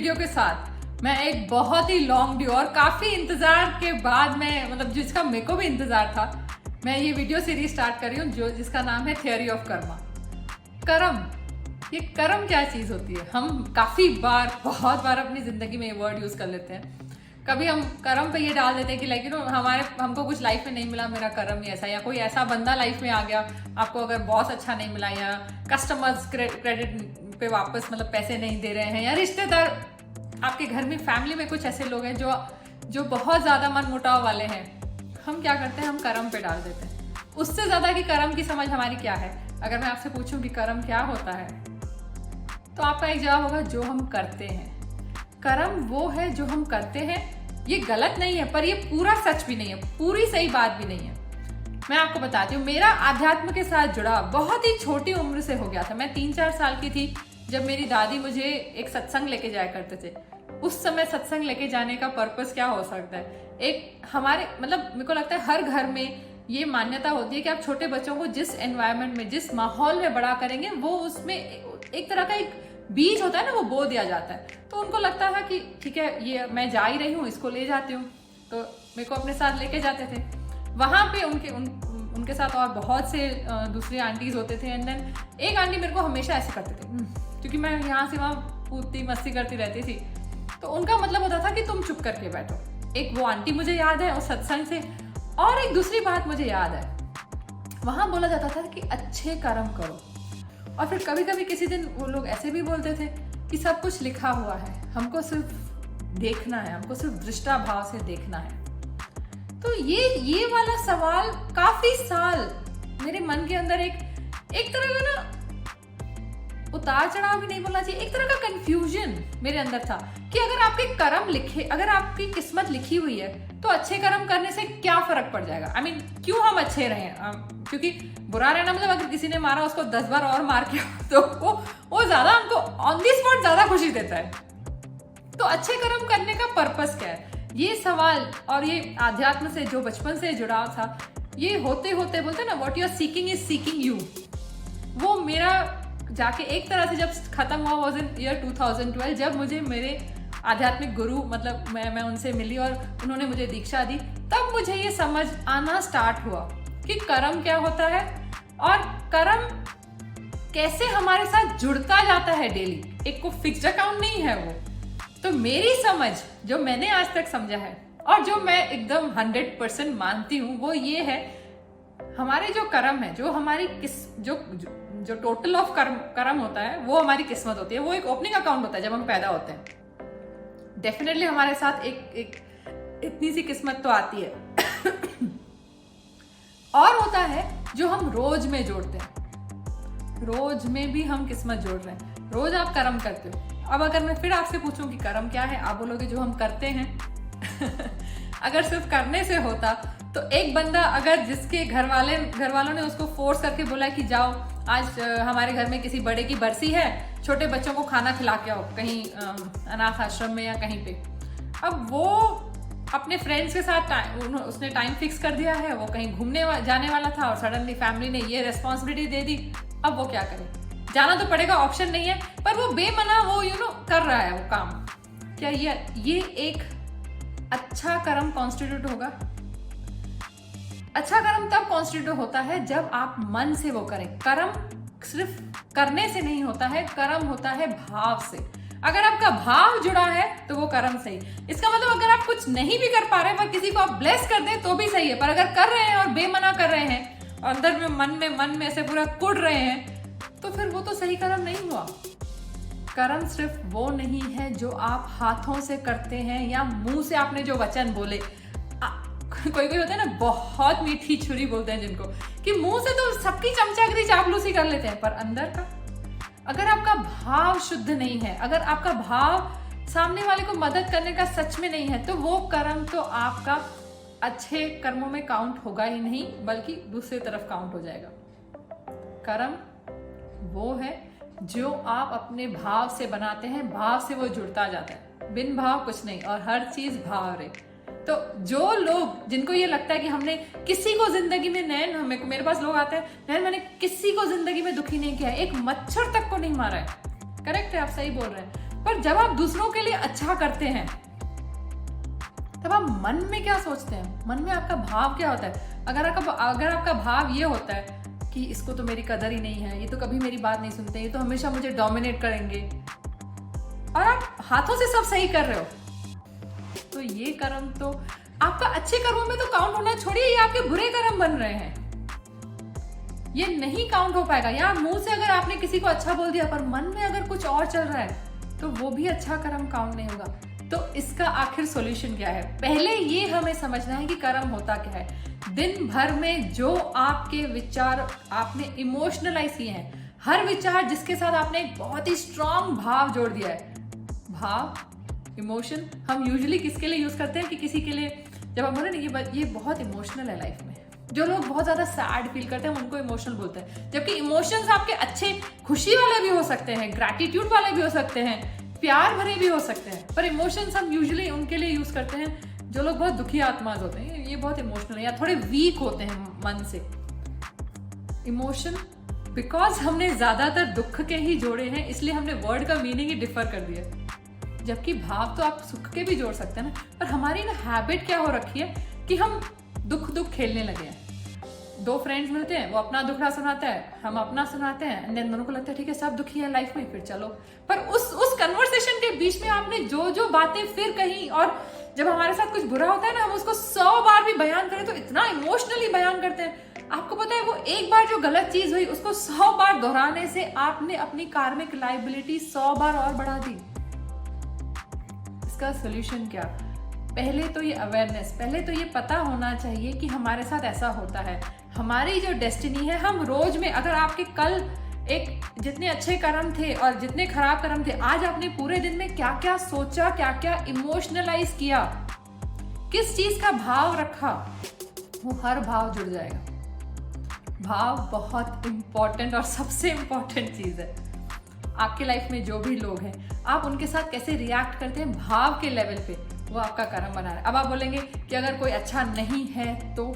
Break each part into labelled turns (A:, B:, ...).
A: Video के साथ मैं एक बहुत ही लॉन्ग ड्यू और काफी इंतजार के बाद मैं मतलब जिसका मेरे को भी इंतजार था, मैं ये वीडियो सीरीज स्टार्ट कर रही हूँ जिसका नाम है थियोरी ऑफ कर्मा। कर्म, ये कर्म क्या चीज होती है? हम काफी बार बहुत बार अपनी जिंदगी में ये वर्ड यूज कर लेते हैं। कभी हम कर्म पे ये डाल देते हैं कि लाइक हमको कुछ लाइफ में नहीं मिला, मेरा कर्म ही ऐसा, या कोई ऐसा बंदा लाइफ में आ गया, आपको अगर बॉस अच्छा नहीं मिला, या कस्टमर्स क्रेडिट पे वापस मतलब पैसे नहीं दे रहे हैं, या रिश्तेदार आपके घर में फैमिली में कुछ ऐसे लोग हैं जो बहुत ज्यादा मन मुटाव वाले हैं। हम क्या करते हैं, हम कर्म पे डाल देते हैं। उससे ज्यादा कि कर्म की समझ हमारी क्या है। अगर मैं आपसे पूछूं कि कर्म क्या होता है, तो आपका एक जवाब होगा जो हम करते हैं। कर्म वो है जो हम करते हैं। ये गलत नहीं है, पर ये पूरा सच भी नहीं है, पूरी सही बात भी नहीं है। मैं आपको बताती हूँ, मेरा आध्यात्म के साथ जुड़ा बहुत ही छोटी उम्र से हो गया था। मैं 3-4 साल की थी जब मेरी दादी मुझे एक सत्संग लेके जाया करते थे। उस समय सत्संग लेके जाने का पर्पस क्या हो सकता है? एक हमारे मतलब मेरे को लगता है हर घर में ये मान्यता होती है कि आप छोटे बच्चों को जिस एनवायरनमेंट में, जिस माहौल में बड़ा करेंगे, वो उसमें एक तरह का एक बीज होता है ना, वो बो दिया जाता है। तो उनको लगता है कि ठीक है, ये मैं जा ही रही हूँ, इसको ले जाती हूँ। तो मेरे को अपने साथ लेके जाते थे। वहां पे उनके साथ और बहुत से दूसरे आंटीज होते थे। एंड देन एक आंटी मेरे को हमेशा ऐसे करते थे, क्योंकि मैं यहाँ से वहाँ कूदती मस्ती करती रहती थी। तो उनका मतलब होता था कि तुम चुप करके बैठो। एक वो आंटी मुझे याद है उस सत्संग से। और एक दूसरी बात मुझे याद है, वहां बोला जाता था कि अच्छे कर्म करो। और फिर कभी कभी किसी दिन वो लोग ऐसे भी बोलते थे कि सब कुछ लिखा हुआ है, हमको सिर्फ देखना है, हमको सिर्फ दृष्टा भाव से देखना है। तो ये वाला सवाल काफी साल मेरे मन के अंदर एक तरह का ना उतार चढ़ाव भी नहीं बोलना चाहिए, एक तरह का कंफ्यूजन मेरे अंदर था कि अगर आपके कर्म लिखे, अगर आपकी किस्मत लिखी हुई है, तो अच्छे कर्म करने से क्या फर्क पड़ जाएगा? I mean, क्यों हम अच्छे रहें? क्योंकि बुरा रहना मतलब अगर किसी ने मारा उसको 10 बार और मार के तो वो ज्यादा हमको ऑन दी स्पॉट ज्यादा खुशी देता है। तो अच्छे कर्म करने का पर्पस क्या है? ये सवाल और ये आध्यात्म से जो बचपन से जुड़ाव था, ये होते होते बोलते ना, what you are seeking is seeking you. वो मेरा जाके एक तरह से जब खत्म हुआ वाज इन ईयर 2012, जब मुझे मेरे आध्यात्मिक गुरु मतलब मैं उनसे मिली और उन्होंने मुझे दीक्षा दी। तब मुझे ये समझ आना स्टार्ट हुआ कि कर्म क्या होता है और कर्म कैसे हमारे साथ जुड़ता जाता है डेली। एक को फिक्स्ड अकाउंट नहीं है वो। तो मेरी समझ जो मैंने आज तक समझा है और जो मैं एकदम 100% मानती हूँ, वो ये है, हमारे जो कर्म है, जो हमारी जो टोटल ऑफ कर्म होता है, वो हमारी किस्मत होती है। वो एक ओपनिंग अकाउंट होता है जब हम पैदा होते हैं। डेफिनेटली हमारे साथ एक इतनी सी किस्मत तो आती है। और होता है जो हम रोज में जोड़ते हैं। रोज में भी हम किस्मत जोड़ रहे हैं, रोज आप कर्म करते हो। अब अगर मैं फिर आपसे पूछूं कि कर्म क्या है, आप बोलोगे जो हम करते हैं। अगर सिर्फ करने से होता तो एक बंदा अगर जिसके घर वालों ने उसको फोर्स करके बोला कि जाओ आज हमारे घर में किसी बड़े की बरसी है, छोटे बच्चों को खाना खिला के आओ कहीं अनाथ आश्रम में या कहीं पे। अब वो अपने फ्रेंड्स के साथ उसने टाइम फिक्स कर दिया है, वो कहीं घूमने जाने वाला था और सडनली फैमिली ने ये रेस्पॉन्सिबिलिटी दे दी। अब वो क्या करे? जाना तो पड़ेगा, ऑप्शन नहीं है, पर वो बेमना वो कर रहा है वो काम। क्या ये एक अच्छा कर्म कॉन्स्टिट्यूट होगा? अच्छा कर्म तब कॉन्स्टिट्यूट होता है जब आप मन से वो करें। कर्म सिर्फ करने से नहीं होता है, कर्म होता है भाव से। अगर आपका भाव जुड़ा है तो वो कर्म सही। इसका मतलब अगर आप कुछ नहीं भी कर पा रहे हैं पर किसी को आप ब्लेस कर दें तो भी सही है, पर अगर कर रहे हैं और बेमना कर रहे हैं और अंदर में मन में ऐसे पूरा कुड़ रहे हैं, तो फिर वो तो सही कर्म नहीं हुआ। कर्म सिर्फ वो नहीं है जो आप हाथों से करते हैं या मुंह से आपने जो वचन बोले। कोई होता है ना, बहुत मीठी छुरी बोलते हैं जिनको, कि मुंह से तो सबकी चमचागिरी चापलूसी कर लेते हैं, पर अंदर का अगर आपका भाव शुद्ध नहीं है, अगर आपका भाव सामने वाले को मदद करने का सच में नहीं है, तो वो कर्म तो आपका अच्छे कर्मों में काउंट होगा ही नहीं, बल्कि दूसरी तरफ काउंट हो जाएगा। कर्म वो है जो आप अपने भाव से बनाते हैं, भाव से वो जुड़ता जाता है, बिन भाव कुछ नहीं, और हर चीज भाव रहे। तो जो लोग जिनको ये लगता है कि हमने किसी को जिंदगी में, नैन मेरे पास लोग आते हैं, नैन मैंने किसी को जिंदगी में दुखी नहीं किया है, एक मच्छर तक को नहीं मारा है। करेक्ट है, आप सही बोल रहे हैं, पर जब आप दूसरों के लिए अच्छा करते हैं तब आप मन में क्या सोचते हैं, मन में आपका भाव क्या होता है? अगर आपका भाव ये होता है कि इसको तो मेरी कदर ही नहीं है, ये तो कभी मेरी बात नहीं सुनते, ये तो हमेशा मुझे डोमिनेट करेंगे, और आप हाथों से सब सही कर रहे हो, तो ये कर्म तो आपका अच्छे कर्मों में तो काउंट होना छोड़िए, ये आपके बुरे कर्म बन रहे हैं, ये नहीं काउंट हो पाएगा। या मुंह से अगर आपने किसी को अच्छा बोल दिया पर मन में अगर कुछ और चल रहा है तो वो भी अच्छा कर्म काउंट नहीं होगा। तो इसका आखिर सॉल्यूशन क्या है? पहले ये हमें समझना है कि कर्म होता क्या है। दिन भर में जो आपके विचार आपने इमोशनलाइज किए हैं, हर विचार जिसके साथ आपने एक बहुत ही स्ट्रांग भाव जोड़ दिया है, भाव इमोशन हम यूजुअली किसके लिए यूज करते हैं कि किसी के लिए, जब हम बोले ना ये बहुत इमोशनल है लाइफ में, जो लोग बहुत ज्यादा सैड फील करते हैं उनको इमोशनल बोलते हैं, जबकि इमोशंस आपके अच्छे खुशी वाले भी हो सकते हैं, ग्रैटिट्यूड वाले भी हो सकते हैं, प्यार भरे भी हो सकते हैं, पर इमोशंस हम यूजुअली उनके लिए यूज करते हैं जो लोग बहुत दुखी आत्माज होते हैं, ये बहुत इमोशनल है या थोड़े वीक होते हैं मन से। इमोशन बिकॉज हमने ज्यादातर दुख के ही जोड़े हैं, इसलिए हमने वर्ड का मीनिंग ही डिफर कर दिया, जबकि भाव तो आप सुख के भी जोड़ सकते हैं ना। पर हमारी ना हैबिट क्या हो रखी है कि हम दुख खेलने लगे हैं। दो फ्रेंड्स मिलते हैं, वो अपना दुखड़ा सुनाता है, हम अपना सुनाते हैं, एंड देन दोनों को लगता है ठीक है सब दुखी है लाइफ में, फिर चलो। पर उस कन्वर्सेशन के बीच में आपने जो बातें फिर कही, और जब हमारे साथ कुछ बुरा होता है ना, हम उसको 100 बार भी बयान करें तो इतना इमोशनली बयान करते हैं। आपको पता है वो एक बार जो गलत चीज हुई उसको 100 बार दोहराने से आपने अपनी कार्मिक लायबिलिटी 100 बार और बढ़ा दी। इसका सोल्यूशन क्या? पहले तो ये अवेयरनेस, पहले तो ये पता होना चाहिए कि हमारे साथ ऐसा होता है, हमारी जो डेस्टिनी है, हम रोज में अगर आपके कल एक जितने अच्छे कर्म थे और जितने खराब कर्म थे, आज आपने पूरे दिन में क्या क्या सोचा, क्या क्या इमोशनलाइज किया, किस चीज का भाव रखा, वो हर भाव जुड़ जाएगा। भाव बहुत इंपॉर्टेंट और सबसे इंपॉर्टेंट चीज है। आपके लाइफ में जो भी लोग हैं, आप उनके साथ कैसे रिएक्ट करते हैं भाव के लेवल पे, वो आपका कर्म बना रहा है। अब आप बोलेंगे कि अगर कोई अच्छा नहीं है तो,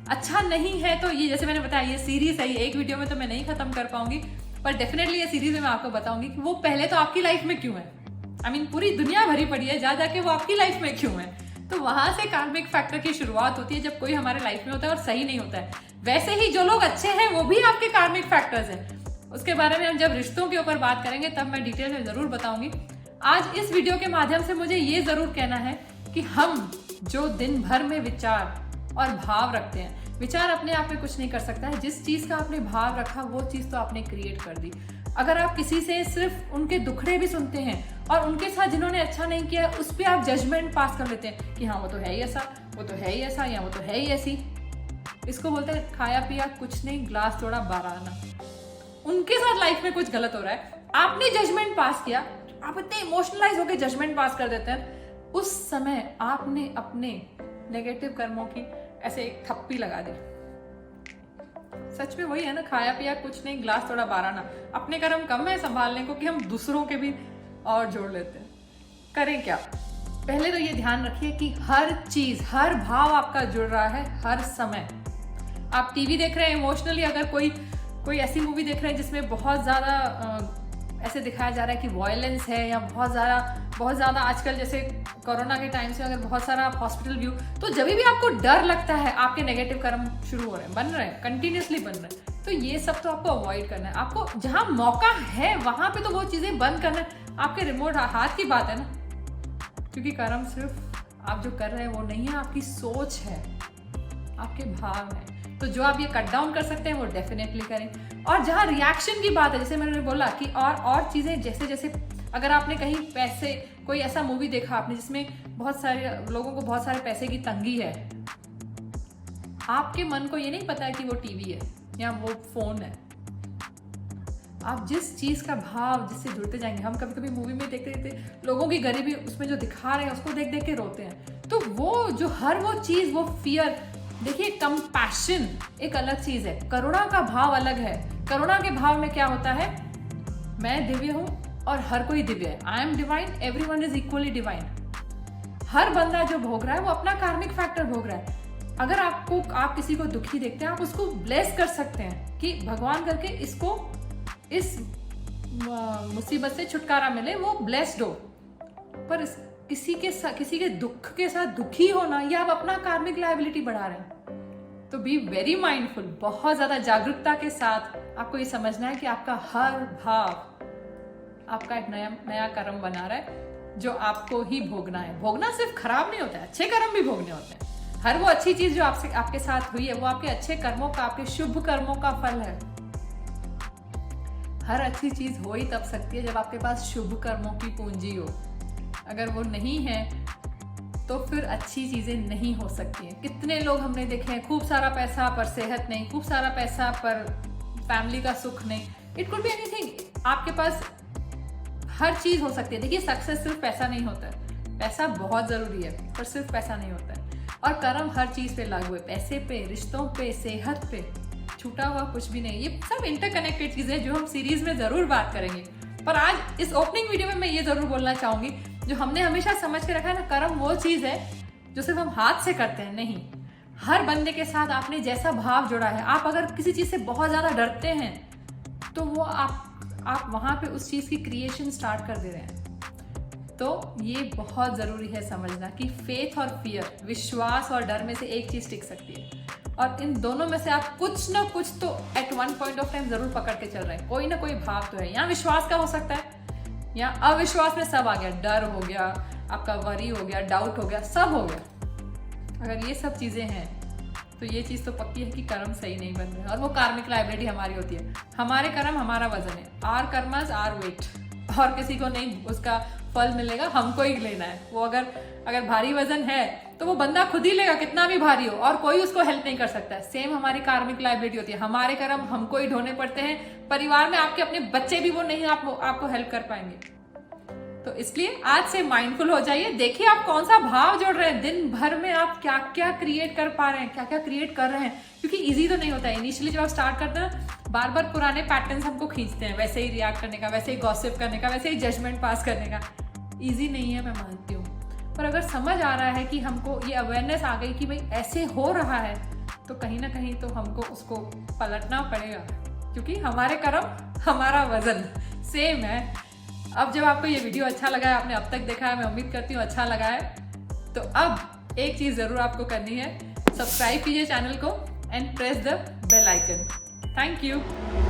A: अच्छा नहीं है तो ये जैसे मैंने बताया ये सीरीज है, ये एक वीडियो में तो मैं नहीं खत्म कर पाऊंगी, पर डेफिनेटली ये सीरीज में मैं आपको बताऊंगी कि वो पहले तो आपकी लाइफ में क्यों है। I mean, पूरी दुनिया भरी पड़ी है, जा जाके वो आपकी लाइफ में क्यों है। तो वहां से कार्मिक फैक्टर की शुरुआत होती है जब कोई हमारे लाइफ में होता है और सही नहीं होता है। वैसे ही जो लोग अच्छे हैं वो भी आपके कार्मिक फैक्टर्स हैं। उसके बारे में हम जब रिश्तों के ऊपर बात करेंगे तब मैं डिटेल में जरूर बताऊंगी। आज इस वीडियो के माध्यम से मुझे ये जरूर कहना है कि हम जो दिन भर में विचार और भाव रखते हैं, विचार अपने आप में कुछ नहीं कर सकता है, जिस चीज का आपने भाव रखा वो चीज तो आपने क्रिएट कर दी। अगर आप किसी से सिर्फ उनके दुखड़े भी सुनते हैं और उनके साथ जिन्होंने अच्छा नहीं किया उस पर आप जजमेंट पास कर लेते हैं कि हाँ वो तो है ही ऐसा, वो तो है ही ऐसा, या वो तो है ही ऐसी, इसको बोलते हैं खाया पिया कुछ नहीं, ग्लास तोड़ा 12 आना। उनके साथ लाइफ में कुछ गलत हो रहा है, आपने जजमेंट पास किया, आप इतने इमोशनलाइज होकर जजमेंट पास कर देते हैं, उस समय आपने अपने नेगेटिव कर्मों की ऐसे एक थप्पी लगा दी। सच में वही है ना, खाया पिया कुछ नहीं, ग्लास थोड़ा 12 आना। अपने कर्म कम है संभालने को कि हम दूसरों के भी और जोड़ लेते हैं। करें क्या? पहले तो ये ध्यान रखिए कि हर चीज, हर भाव आपका जुड़ रहा है हर समय। आप टीवी देख रहे हैं इमोशनली, अगर कोई ऐसी मूवी देख रहे हैं जिसमें बहुत ज्यादा ऐसे दिखाया जा रहा है कि वायलेंस है, या बहुत ज़्यादा आजकल जैसे कोरोना के टाइम से अगर बहुत सारा हॉस्पिटल व्यू, तो जब भी आपको डर लगता है आपके नेगेटिव कर्म शुरू हो रहे हैं, बन रहे हैं, कंटिन्यूसली बन रहे हैं, तो ये सब तो आपको अवॉइड करना है। आपको जहां मौका है वहां पे तो वो चीज़ें बंद करना है। आपके रिमोट हाथ की बात है ना, क्योंकि कर्म सिर्फ आप जो कर रहे हैं वो नहीं है, आपकी सोच है, आपके भाव है। तो जो आप ये कट डाउन कर सकते हैं वो डेफिनेटली करें। और जहाँ रिएक्शन की बात है, जैसे मैंने बोला कि और चीज़ें जैसे अगर आपने कहीं पैसे, कोई ऐसा मूवी देखा आपने जिसमें बहुत सारे लोगों को बहुत सारे पैसे की तंगी है, आपके मन को ये नहीं पता है कि वो टीवी है या वो फोन है। आप जिस चीज का भाव जिससे जुड़ते जाएंगे, हम कभी कभी मूवी में देखते लोगों की गरीबी उसमें जो दिखा रहे हैं उसको देख देख के रोते हैं, तो वो जो हर वो चीज, वो फियर, देखिए कंपैशन एक अलग चीज है, करुणा का भाव अलग है। करुणा के भाव में क्या होता है, मैं दिव्य हूं और हर कोई दिव्य है, I am divine, everyone is equally divine. हर बंदा जो भोग रहा है वो अपना कार्मिक फैक्टर भोग रहा है। अगर आप किसी को दुखी देखते हैं, आप उसको ब्लेस कर सकते हैं कि भगवान करके इसको इस मुसीबत से छुटकारा मिले, वो ब्लेस्ड हो। पर किसी के दुख के साथ दुखी होना, ये आप अपना कार्मिक लायबिलिटी बढ़ा रहे हैं। तो बी वेरी माइंडफुल, बहुत ज्यादा जागरूकता के साथ आपको ये समझना है कि आपका हर भाव आपका एक नया कर्म बना रहा है जो आपको ही भोगना है। भोगना सिर्फ खराब नहीं होता है, अच्छे कर्म भी भोगने होते हैं। हर वो अच्छी चीज जो आपके साथ हुई है, वो आपके अच्छे कर्मों का, आपके शुभ कर्मों का फल है। हर अच्छी चीज हो ही तब सकती है जब आपके पास शुभ कर्मों की पूंजी हो। अगर वो नहीं है तो फिर अच्छी चीजें नहीं हो सकती हैं। कितने लोग हमने देखे हैं, खूब सारा पैसा पर सेहत नहीं, खूब सारा पैसा पर फैमिली का सुख नहीं। It could be anything. आपके पास हर चीज हो सकती है। देखिए, सक्सेस सिर्फ पैसा नहीं होता है, पैसा बहुत जरूरी है, पर सिर्फ पैसा नहीं होता है। और कर्म हर चीज पे लागू है, पैसे पे, रिश्तों पे, सेहत पे, छूटा हुआ कुछ भी नहीं। ये सब इंटरकनेक्टेड चीजें जो हम सीरीज में जरूर बात करेंगे। पर आज इस ओपनिंग वीडियो में मैं ये जरूर बोलना चाहूंगी, जो हमने हमेशा समझ के रखा है ना, कर्म वो चीज है जो सिर्फ हम हाथ से करते हैं। नहीं, हर बंदे के साथ आपने जैसा भाव जोड़ा है। आप अगर किसी चीज से बहुत ज्यादा डरते हैं तो वो आप वहां पे उस चीज की क्रिएशन स्टार्ट कर दे रहे हैं। तो ये बहुत जरूरी है समझना कि फेथ और फियर, विश्वास और डर में से एक चीज टिक सकती है, और इन दोनों में से आप कुछ ना कुछ तो at one point of time जरूर पकड़ के चल रहे हैं। कोई ना कोई भाव तो है। यहाँ विश्वास का हो सकता है, यहाँ अविश्वास में सब आ गया, डर हो गया, आपका वरी हो गया, डाउट हो गया, सब हो गया। अगर ये सब चीजें हैं तो ये चीज तो पक्की है कि कर्म सही नहीं बन रहे, और वो कार्मिक लायबिलिटी हमारी होती है। हमारे कर्म हमारा वजन है, आर कर्मस आर वेट, और किसी को नहीं उसका फल मिलेगा, हमको ही लेना है। वो अगर भारी वजन है तो वो बंदा खुद ही लेगा, कितना भी भारी हो, और कोई उसको हेल्प नहीं कर सकता है। सेम हमारी कार्मिक लायबिलिटी होती है। हमारे कर्म हमको ही ढोने पड़ते हैं। परिवार में आपके अपने बच्चे भी वो नहीं आपको हेल्प कर पाएंगे। तो इसलिए आज से माइंडफुल हो जाइए। देखिए आप कौन सा भाव जोड़ रहे हैं, दिन भर में आप क्या क्या क्रिएट कर पा रहे हैं, क्या क्या क्रिएट कर रहे हैं। क्योंकि इजी तो नहीं होता है। इनिशियली जब आप स्टार्ट करते हैं ना, बार बार पुराने पैटर्न्स हमको खींचते हैं, वैसे ही रिएक्ट करने का, वैसे ही गॉसिप करने का, वैसे ही जजमेंट पास करने का। ईजी नहीं है, मैं मानती हूँ। पर अगर समझ आ रहा है कि हमको ये अवेयरनेस आ गई कि भाई ऐसे हो रहा है, तो कहीं ना कहीं तो हमको उसको पलटना पड़ेगा, क्योंकि हमारे कर्म हमारा वजन सेम है। अब जब आपको ये वीडियो अच्छा लगा है, आपने अब तक देखा है, मैं उम्मीद करती हूँ अच्छा लगा है, तो अब एक चीज जरूर आपको करनी है, सब्सक्राइब कीजिए चैनल को and press the bell icon. Thank you.